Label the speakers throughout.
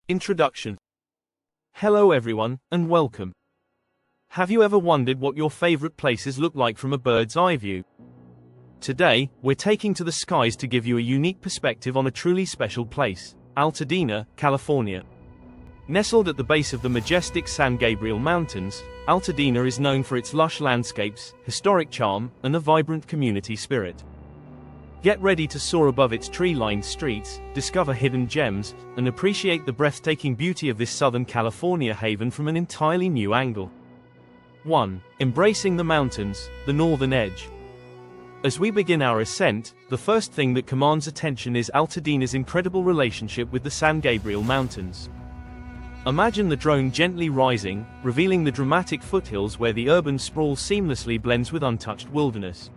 Speaker 1: Introduction. Hello everyone, and welcome. Have you ever wondered what your favorite places look like from a bird's eye view? Today, we're taking to the skies to give you a unique perspective on a truly special place, Altadena, California. Nestled at the base of the majestic San Gabriel Mountains, Altadena is known for its lush landscapes, historic charm, and a vibrant community spirit. Get ready to soar above its tree-lined streets, discover hidden gems, and appreciate the breathtaking beauty of this Southern California haven from an entirely new angle. 1. Embracing the mountains, the northern edge. As we begin our ascent, the first thing that commands attention is Altadena's incredible relationship with the San Gabriel Mountains. Imagine the drone gently rising, revealing the dramatic foothills where the urban sprawl seamlessly blends with untouched wilderness.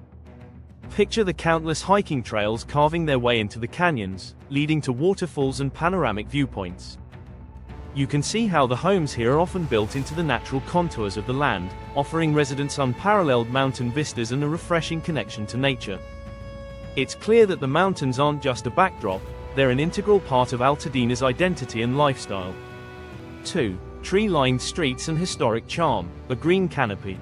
Speaker 1: Picture the countless hiking trails carving their way into the canyons, leading to waterfalls and panoramic viewpoints. You can see how the homes here are often built into the natural contours of the land, offering residents unparalleled mountain vistas and a refreshing connection to nature. It's clear that the mountains aren't just a backdrop, they're an integral part of Altadena's identity and lifestyle. 2. Tree-lined streets and historic charm, a green canopy.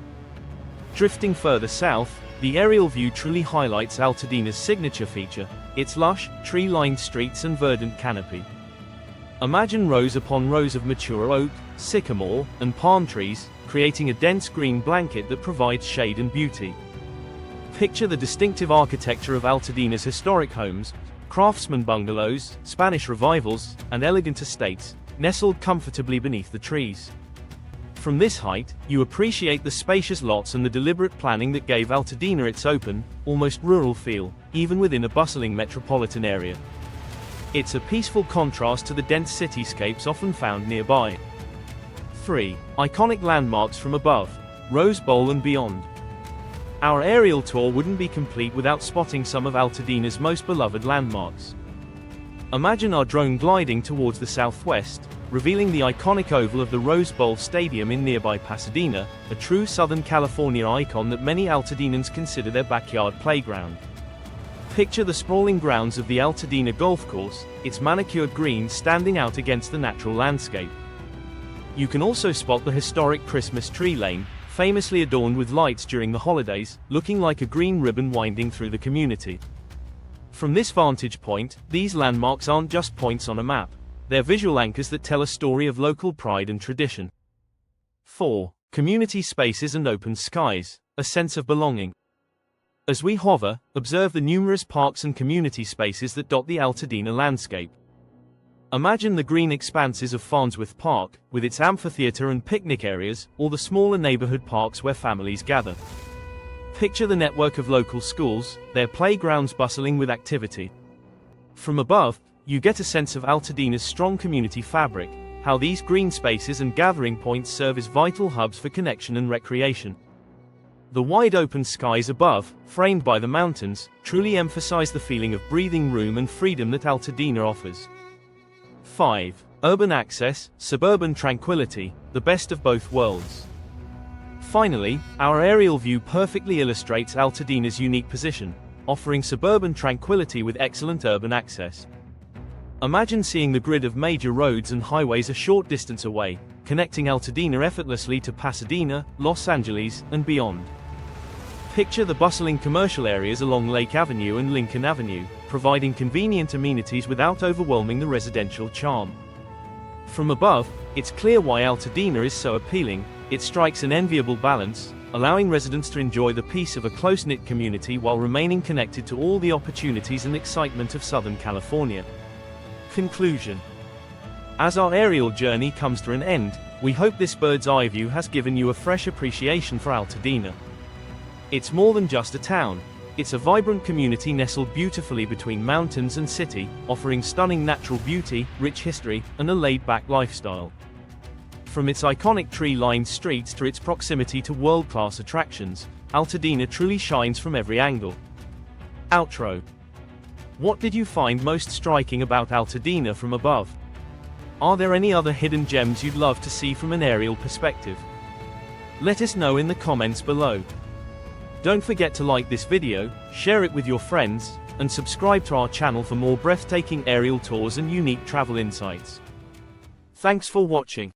Speaker 1: Drifting further south, the aerial view truly highlights Altadena's signature feature, its lush, tree-lined streets and verdant canopy. Imagine rows upon rows of mature oak, sycamore, and palm trees, creating a dense green blanket that provides shade and beauty. Picture the distinctive architecture of Altadena's historic homes, Craftsman bungalows, Spanish revivals, and elegant estates, nestled comfortably beneath the trees. From this height, you appreciate the spacious lots and the deliberate planning that gave Altadena its open, almost rural feel, even within a bustling metropolitan area. It's a peaceful contrast to the dense cityscapes often found nearby. 3. Iconic landmarks from above, Rose Bowl and beyond. Our aerial tour wouldn't be complete without spotting some of Altadena's most beloved landmarks. Imagine our drone gliding towards the southwest, revealing the iconic oval of the Rose Bowl Stadium in nearby Pasadena, a true Southern California icon that many Altadenans consider their backyard playground. Picture the sprawling grounds of the Altadena Golf Course, its manicured greens standing out against the natural landscape. You can also spot the historic Christmas tree lane, famously adorned with lights during the holidays, looking like a green ribbon winding through the community. From this vantage point, these landmarks aren't just points on a map. They're visual anchors that tell a story of local pride and tradition. 4. Community spaces and open skies, a sense of belonging. As we hover, observe the numerous parks and community spaces that dot the Altadena landscape. Imagine the green expanses of Farnsworth Park, with its amphitheater and picnic areas, or the smaller neighborhood parks where families gather. Picture the network of local schools, their playgrounds bustling with activity. From above, you get a sense of Altadena's strong community fabric, how these green spaces and gathering points serve as vital hubs for connection and recreation. The wide open skies above, framed by the mountains, truly emphasize the feeling of breathing room and freedom that Altadena offers. 5. Urban access, suburban tranquility, the best of both worlds. Finally, our aerial view perfectly illustrates Altadena's unique position, offering suburban tranquility with excellent urban access. Imagine seeing the grid of major roads and highways a short distance away, connecting Altadena effortlessly to Pasadena, Los Angeles, and beyond. Picture the bustling commercial areas along Lake Avenue and Lincoln Avenue, providing convenient amenities without overwhelming the residential charm. From above, it's clear why Altadena is so appealing. It strikes an enviable balance, allowing residents to enjoy the peace of a close-knit community while remaining connected to all the opportunities and excitement of Southern California. Conclusion. As our aerial journey comes to an end, we hope this bird's eye view has given you a fresh appreciation for Altadena. It's more than just a town. It's a vibrant community nestled beautifully between mountains and city, offering stunning natural beauty, rich history, and a laid-back lifestyle. From its iconic tree-lined streets to its proximity to world-class attractions, Altadena truly shines from every angle. Outro. What did you find most striking about Altadena from above? Are there any other hidden gems you'd love to see from an aerial perspective? Let us know in the comments below. Don't forget to like this video, share it with your friends, and subscribe to our channel for more breathtaking aerial tours and unique travel insights. Thanks for watching.